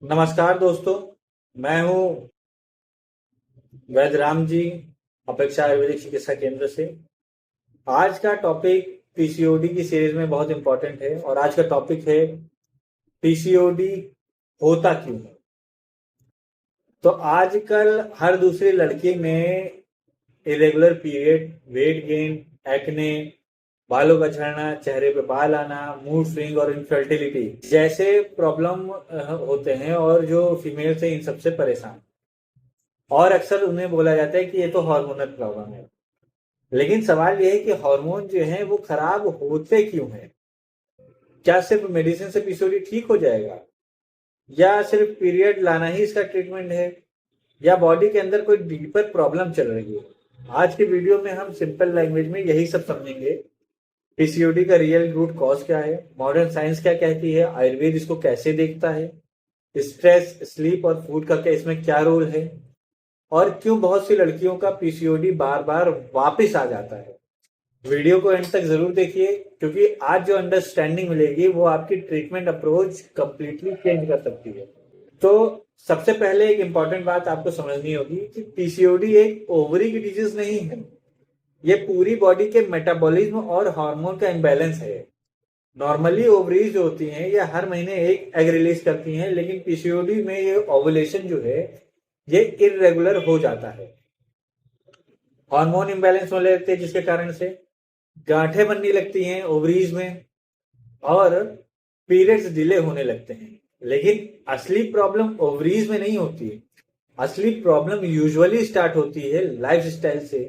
नमस्कार दोस्तों। मैं हूँ वैद्य राम जी, अपेक्षा आयुर्वेदिक चिकित्सा केंद्र से। आज का टॉपिक पीसीओडी की सीरीज में बहुत इंपॉर्टेंट है और आज का टॉपिक है पीसीओडी होता क्यों है। तो आजकल हर दूसरी लड़की में irregular period, weight gain, acne, बालों का झड़ना, चेहरे पे बाल आना, मूड स्विंग और इनफर्टिलिटी जैसे प्रॉब्लम होते हैं और जो फीमेल्स है इन सबसे परेशान। और अक्सर उन्हें बोला जाता है कि ये तो हार्मोनल प्रॉब्लम है। लेकिन सवाल ये है कि हार्मोन जो है वो खराब होते क्यों है। क्या सिर्फ मेडिसिन से पीसीओडी ठीक हो जाएगा, या सिर्फ पीरियड लाना ही इसका ट्रीटमेंट है, या बॉडी के अंदर कोई डीपर प्रॉब्लम चल रही है। आज की वीडियो में हम सिंपल लैंग्वेज में यही सब समझेंगे। पीसीओडी का रियल रूट कॉज क्या है, मॉडर्न साइंस क्या कहती है, आयुर्वेद इसको कैसे देखता है, स्ट्रेस, स्लीप और फूड का क्या इसमें क्या रोल है, और क्यों बहुत सी लड़कियों का पीसीओडी बार बार वापस आ जाता है। वीडियो को एंड तक जरूर देखिए, क्योंकि आज जो अंडरस्टैंडिंग मिलेगी वो आपकी ट्रीटमेंट अप्रोच कंप्लीटली चेंज कर सकती है। तो सबसे पहले एक इंपॉर्टेंट बात आपको समझनी होगी कि पीसीओडी एक ओवरी की डिजीज नहीं है। ये पूरी बॉडी के मेटाबॉलिज्म और हार्मोन का इम्बैलेंस है। नॉर्मली ओवरीज जो होती हैं ये हर महीने एक एग रिलीज करती हैं, लेकिन पीसीओडी में ये ओवुलेशन जो है ये इरेगुलर हो जाता है। हार्मोन इम्बैलेंस होने लगते हैं जिसके कारण से गांठें बनने लगती हैं ओवरीज में और पीरियड्स डिले होने लगते हैं। लेकिन असली प्रॉब्लम ओवरीज में नहीं होती है। असली प्रॉब्लम यूजुअली स्टार्ट होती है लाइफस्टाइल से,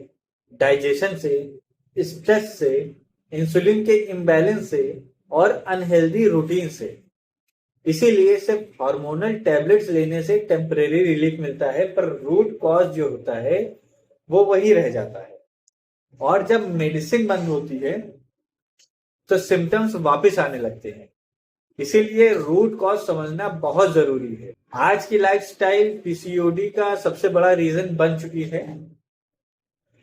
डाइजेशन से, स्ट्रेस से, इंसुलिन के इम्बैलेंस से और अनहेल्दी रूटीन से। इसीलिए सिर्फ हार्मोनल टैबलेट्स लेने से टेम्परेरी रिलीफ मिलता है, पर रूट कॉज जो होता है वो वही रह जाता है। और जब मेडिसिन बंद होती है तो सिम्टम्स वापस आने लगते हैं। इसीलिए रूट कॉज समझना बहुत जरूरी है। आज की लाइफस्टाइल पीसीओडी का सबसे बड़ा रीजन बन चुकी है।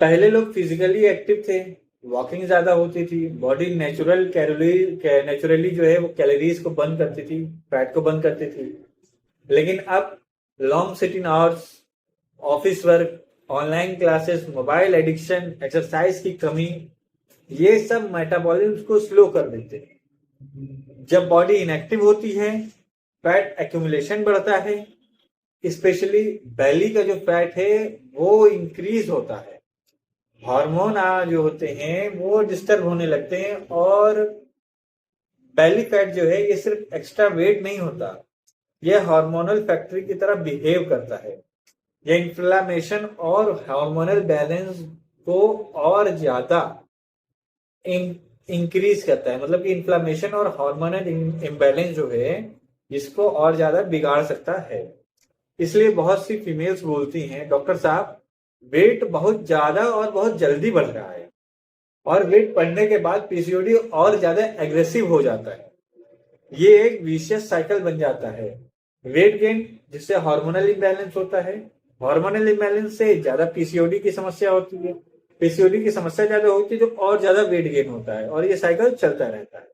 पहले लोग फिजिकली एक्टिव थे, वॉकिंग ज्यादा होती थी, बॉडी नेचुरली जो है वो कैलोरीज को बर्न करती थी, फैट को बर्न करती थी। लेकिन अब long sitting hours, office work, online classes, mobile addiction, exercise की कमी, ये सब मेटाबॉलिज्म को स्लो कर देते हैं। जब बॉडी इनएक्टिव होती है फैट एक्यूमुलेशन बढ़ता है, स्पेशली बेली का जो फैट है वो इंक्रीज होता है। हार्मोन जो होते हैं वो डिस्टर्ब होने लगते हैं और बेली फैट जो है ये सिर्फ एक्स्ट्रा वेट नहीं होता, यह हार्मोनल फैक्ट्री की तरह बिहेव करता है। यह इन्फ्लामेशन और हार्मोनल बैलेंस को और ज्यादा इंक्रीज करता है। मतलब कि इन्फ्लामेशन और हार्मोनल इम्बैलेंस जो है इसको और ज्यादा बिगाड़ सकता है। इसलिए बहुत सी फीमेल्स बोलती हैं, डॉक्टर साहब वेट बहुत ज्यादा और बहुत जल्दी बढ़ रहा है, और वेट बढ़ने के बाद पीसीओडी और ज्यादा एग्रेसिव हो जाता है। ये एक विशियस साइकिल बन जाता है। वेट गेन जिससे हार्मोनल इम्बैलेंस होता है, हार्मोनल इम्बैलेंस से ज्यादा पीसीओडी की समस्या होती है, पीसीओडी की समस्या ज्यादा होती है जो और ज्यादा वेट गेन होता है, और ये साइकिल चलता रहता है।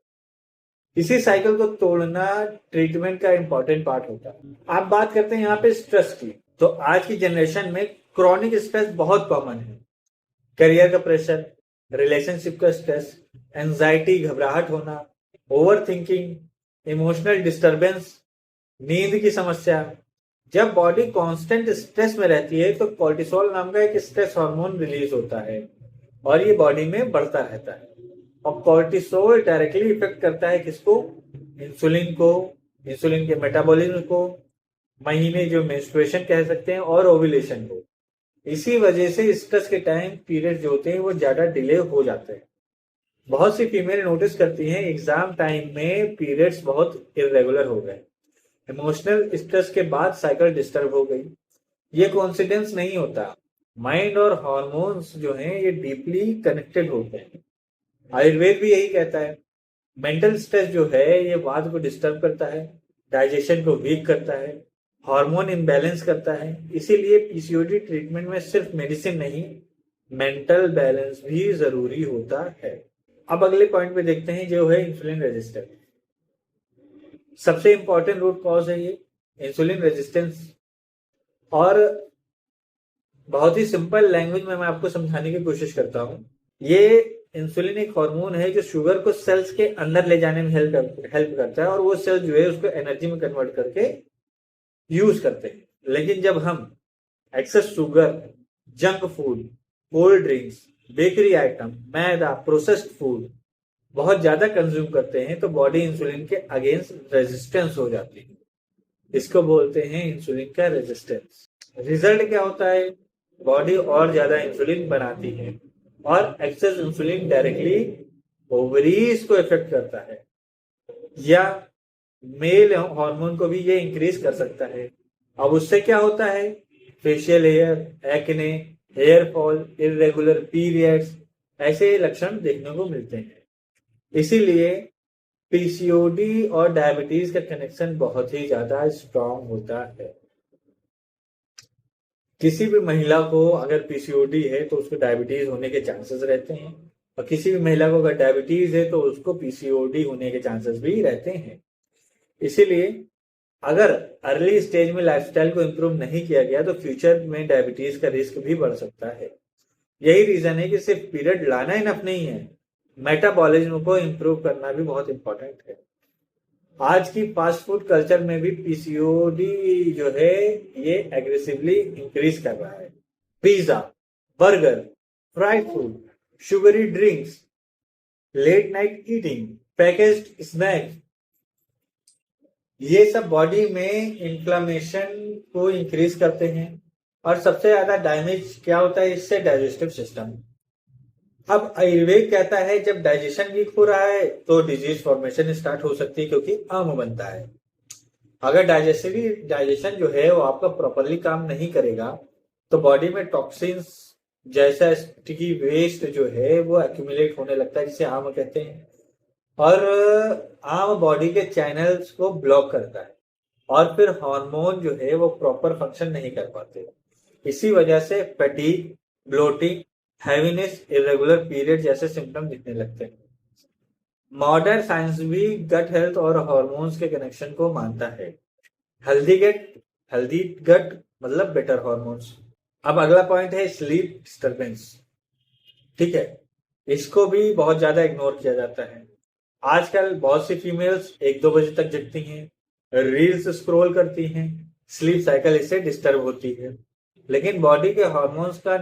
इसी साइकिल को तोड़ना ट्रीटमेंट का इंपॉर्टेंट पार्ट होता है। आप बात करते हैं यहाँ पे स्ट्रेस की, तो आज की जनरेशन में क्रॉनिक स्ट्रेस बहुत कॉमन है। करियर का प्रेशर, रिलेशनशिप का स्ट्रेस, एंजाइटी, घबराहट होना, ओवर थिंकिंग, इमोशनल डिस्टरबेंस, नींद की समस्या। जब बॉडी कांस्टेंट स्ट्रेस में रहती है तो कोर्टिसोल नाम का एक स्ट्रेस हार्मोन रिलीज होता है और ये बॉडी में बढ़ता रहता है। और कोर्टिसोल डायरेक्टली इफेक्ट करता है किसको? इंसुलिन को, इंसुलिन के मेटाबॉलिज्म को, महीने जो मेंस्ट्रुएशन कह सकते हैं, और ओव्यूलेशन को। इसी वजह से स्ट्रेस के टाइम पीरियड जो होते हैं वो ज्यादा डिले हो जाते हैं। बहुत सी फीमेल नोटिस करती हैं एग्जाम टाइम में पीरियड्स बहुत इरेगुलर हो गए, इमोशनल स्ट्रेस के बाद साइकिल डिस्टर्ब हो गई। ये कोइंसिडेंस नहीं होता। माइंड और हार्मोन्स जो हैं ये डीपली कनेक्टेड होते हैं। आयुर्वेद भी यही कहता है। मेंटल स्ट्रेस जो है ये वात को डिस्टर्ब करता है, डाइजेशन को वीक करता है, हार्मोन इम्बैलेंस करता है। इसीलिए पीसीओडी ट्रीटमेंट में सिर्फ मेडिसिन नहीं, मेंटल बैलेंस भी जरूरी होता है। अब अगले पॉइंट पे देखते हैं जो है इंसुलिन रेजिस्टेंस। सबसे इंपॉर्टेंट रूट कॉज है ये। Insulin resistance. और बहुत ही सिंपल लैंग्वेज में मैं आपको समझाने की कोशिश करता हूँ। ये इंसुलिन एक हार्मोन है जो शुगर को सेल्स के अंदर ले जाने में हेल्प करता है, और वो सेल जो है उसको एनर्जी में कन्वर्ट करके यूज करते हैं। लेकिन जब हम excess sugar, junk food, cold drinks, bakery item, मैदा, प्रोसेस्ड फूड बहुत ज्यादा कंज्यूम करते हैं तो बॉडी इंसुलिन के अगेंस्ट रेजिस्टेंस हो जाती है। इसको बोलते हैं इंसुलिन का रेजिस्टेंस। रिजल्ट क्या होता है? बॉडी और ज्यादा इंसुलिन बनाती है, और एक्सेस इंसुलिन डायरेक्टली ओवरीज को इफेक्ट करता है, या मेल हार्मोन को भी ये इंक्रीज कर सकता है। अब उससे क्या होता है? Facial hair, acne, hair fall, irregular periods, ऐसे लक्षण देखने को मिलते हैं। इसीलिए पीसीओडी और डायबिटीज का कनेक्शन बहुत ही ज्यादा स्ट्रांग होता है। किसी भी महिला को अगर पीसीओडी है तो उसको डायबिटीज होने के चांसेस रहते हैं, और किसी भी महिला को अगर डायबिटीज है तो उसको पीसीओडी होने के चांसेस भी रहते हैं। इसीलिए अगर अर्ली स्टेज में लाइफस्टाइल को इम्प्रूव नहीं किया गया तो फ्यूचर में डायबिटीज का रिस्क भी बढ़ सकता है। यही रीजन है कि सिर्फ पीरियड लाना इनफ नहीं है, मेटाबॉलिज्म को इम्प्रूव करना भी बहुत इंपॉर्टेंट है। आज की फास्ट फूड कल्चर में भी पीसीओडी जो है ये एग्रेसिवली इंक्रीज कर रहा है। Pizza, burger, fried food, sugary drinks, late night eating, packaged snacks, ये सब बॉडी में इन्फ्लामेशन को इंक्रीज करते हैं। और सबसे ज्यादा डैमेज क्या होता है इससे? Digestive system. अब आयुर्वेद कहता है जब डाइजेशन वीक हो रहा है तो डिजीज फॉर्मेशन स्टार्ट हो सकती है, क्योंकि आम बनता है। अगर डाइजेशन जो है वो आपका प्रॉपरली काम नहीं करेगा तो बॉडी में टॉक्सिन्स जैसा स्टिकी वेस्ट जो है वो एक्यूमुलेट होने लगता है, जिसे आम कहते हैं। और आम बॉडी के चैनल्स को ब्लॉक करता है, और फिर हार्मोन जो है वो प्रॉपर फंक्शन नहीं कर पाते। इसी वजह से fatigue, bloating, heaviness, irregular period जैसे सिम्टम दिखने लगते हैं। मॉडर्न साइंस भी गट हेल्थ और हार्मोन्स के कनेक्शन को मानता है। हेल्दी गट मतलब बेटर हार्मोन्स। अब अगला पॉइंट है स्लीप डिस्टर्बेंस। ठीक है, इसको भी बहुत ज्यादा इग्नोर किया जाता है। आजकल बहुत सी फीमेल्स 1-2 बजे तक जगती हैं, रील्स स्क्रॉल करती हैं, स्लीप साइकिल इससे डिस्टर्ब होती है। लेकिन बॉडी के हार्मोन्स का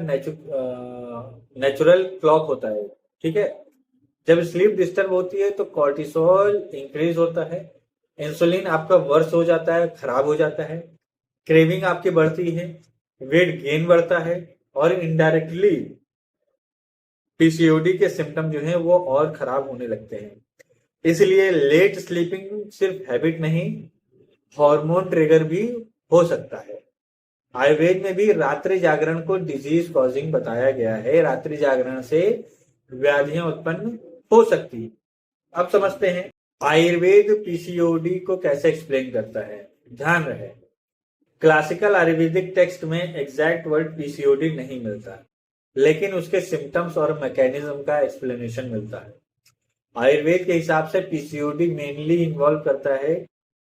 नेचुरल क्लॉक होता है। ठीक है, जब स्लीप डिस्टर्ब होती है तो कॉर्टिसोल इंक्रीज होता है, इंसुलिन आपका वर्स हो जाता है, खराब हो जाता है, क्रेविंग आपकी बढ़ती है, वेट गेन बढ़ता है, और इनडायरेक्टली पीसीओडी के सिम्टम जो हैं वो और खराब होने लगते हैं। इसलिए लेट स्लीपिंग सिर्फ हैबिट नहीं, हार्मोन ट्रिगर भी हो सकता है। आयुर्वेद में भी रात्रि जागरण को डिजीज कॉजिंग बताया गया है। रात्रि जागरण से व्याधियां उत्पन्न हो सकती है। अब समझते हैं आयुर्वेद पीसीओडी को कैसे एक्सप्लेन करता है। ध्यान रहे, क्लासिकल आयुर्वेदिक टेक्स्ट में एग्जैक्ट वर्ड पीसीओडी नहीं मिलता, लेकिन उसके सिम्टम्स और मैकेनिज्म का एक्सप्लेनेशन मिलता है। आयुर्वेद के हिसाब से पीसीओडी मेनली इन्वॉल्व करता है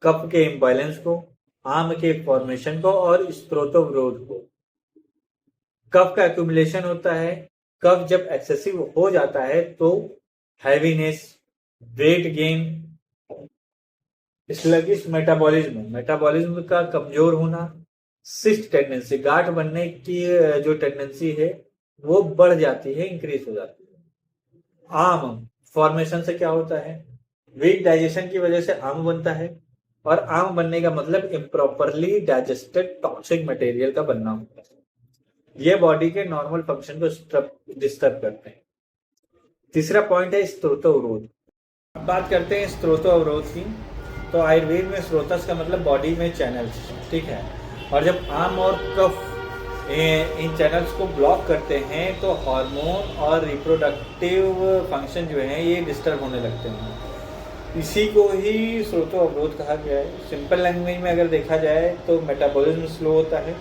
कफ के इम्बैलेंस को, आम के फॉर्मेशन को, और स्त्रोतोवरोध को। कफ का एक्यूमुलेशन होता है। कफ जब एक्सेसिव हो जाता है तो heaviness, weight gain, sluggish metabolism का कमजोर होना, सिस्ट टेंडेंसी, गांठ बनने की जो टेंडेंसी है वो बढ़ जाती है, इंक्रीज हो जाती है। आम फॉर्मेशन से क्या होता है? वीक डाइजेशन की वजह से आम बनता है, और आम बनने का मतलब इम्प्रॉपरली डाइजेस्टेड टॉक्सिक मटेरियल का बनना होता है। ये बॉडी के नॉर्मल फंक्शन को डिस्टर्ब करते हैं। तीसरा पॉइंट है स्त्रोतोवरोध। अब बात करते हैं स्त्रोतोवरोध की। तो आयुर्वेद में स्रोतस का मतलब बॉडी में चैनल्स, ठीक है। और जब आम और कफ इन चैनल्स को ब्लॉक करते हैं तो हार्मोन और रिप्रोडक्टिव फंक्शन जो है ये डिस्टर्ब होने लगते हैं। इसी को ही स्रोतो अवरोध कहा गया है। सिंपल लैंग्वेज में अगर देखा जाए तो मेटाबॉलिज्म स्लो होता है,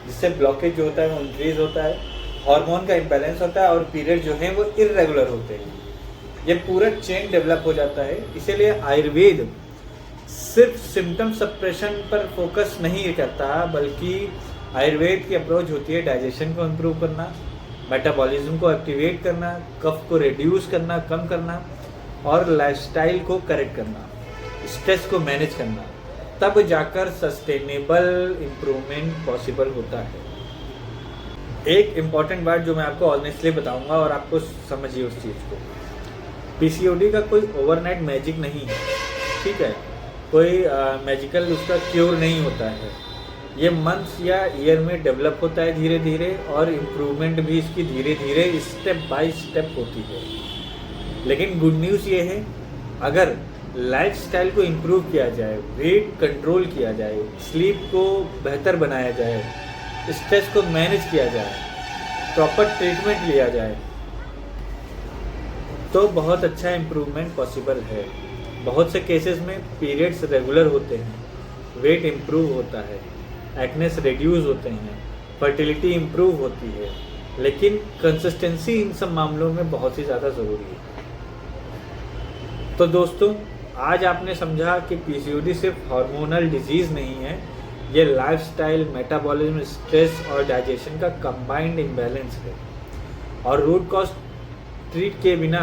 जिससे ब्लॉकेज जो होता है वो इंक्रीज होता है, हार्मोन का इम्बैलेंस होता है, और पीरियड जो है वो इरेगुलर होते हैं। ये पूरा चेन डेवलप हो जाता है। इसीलिए आयुर्वेद सिर्फ सिम्टम सप्रेशन पर फोकस नहीं करता, बल्कि आयुर्वेद की अप्रोच होती है डाइजेशन को इम्प्रूव करना, मेटाबॉलिज्म को एक्टिवेट करना, कफ को रिड्यूस करना, कम करना, और लाइफस्टाइल को करेक्ट करना, स्ट्रेस को मैनेज करना। तब जाकर सस्टेनेबल इम्प्रूवमेंट पॉसिबल होता है। एक इम्पॉर्टेंट बात जो मैं आपको ऑनेस्टली बताऊंगा और आपको समझिए उस चीज़ को, पीसीओडी का कोई ओवरनाइट मैजिक नहीं है, ठीक है? कोई मैजिकल उसका क्योर नहीं होता है। ये मंथ्स या ईयर में डेवलप होता है धीरे धीरे, और इम्प्रूवमेंट भी इसकी धीरे धीरे स्टेप बाय स्टेप होती है। लेकिन गुड न्यूज़ ये है, अगर लाइफस्टाइल को इम्प्रूव किया जाए, वेट कंट्रोल किया जाए, स्लीप को बेहतर बनाया जाए, स्ट्रेस को मैनेज किया जाए, प्रॉपर ट्रीटमेंट लिया जाए, तो बहुत अच्छा इम्प्रूवमेंट पॉसिबल है। बहुत से केसेस में पीरियड्स रेगुलर होते हैं, वेट इम्प्रूव होता है, एक्नेस रिड्यूस होते हैं, फर्टिलिटी इम्प्रूव होती है, लेकिन कंसिस्टेंसी इन सब मामलों में बहुत ही ज़्यादा ज़रूरी है। तो दोस्तों, आज आपने समझा कि पीसीओडी सिर्फ हार्मोनल डिजीज़ नहीं है, ये लाइफस्टाइल, मेटाबॉलिज्म, स्ट्रेस और डाइजेशन का कंबाइंड इम्बैलेंस है, और रूट कॉज ट्रीट के बिना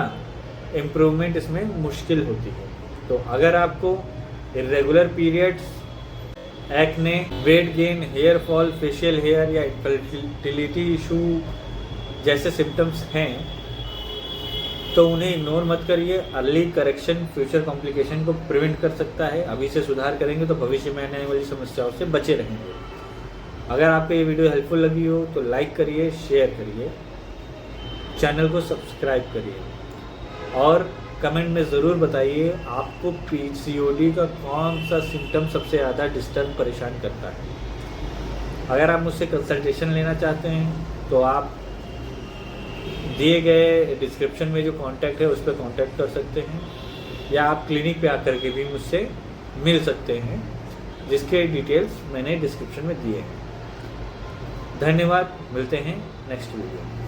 इम्प्रूवमेंट इसमें मुश्किल होती है। तो अगर आपको irregular periods, acne, weight gain, hair fall, facial hair या इनफर्टिलिटी इशू जैसे सिम्टम्स हैं, तो उन्हें इग्नोर मत करिए। अर्ली करेक्शन फ्यूचर कॉम्प्लिकेशन को प्रिवेंट कर सकता है। अभी से सुधार करेंगे तो भविष्य में आने वाली समस्याओं से बचे रहेंगे। अगर आपको ये वीडियो हेल्पफुल लगी हो तो लाइक करिए, शेयर करिए, चैनल को सब्सक्राइब करिए, और कमेंट में ज़रूर बताइए आपको पीसीओडी का कौन सा सिम्टम सबसे ज़्यादा डिस्टर्ब परेशान करता है। अगर आप मुझसे कंसल्टेशन लेना चाहते हैं तो आप दिए गए डिस्क्रिप्शन में जो कांटेक्ट है उस पर कांटेक्ट कर सकते हैं, या आप क्लिनिक पे आकर के भी मुझसे मिल सकते हैं, जिसके डिटेल्स मैंने डिस्क्रिप्शन में दिए हैं। धन्यवाद, मिलते हैं नेक्स्ट वीडियो में।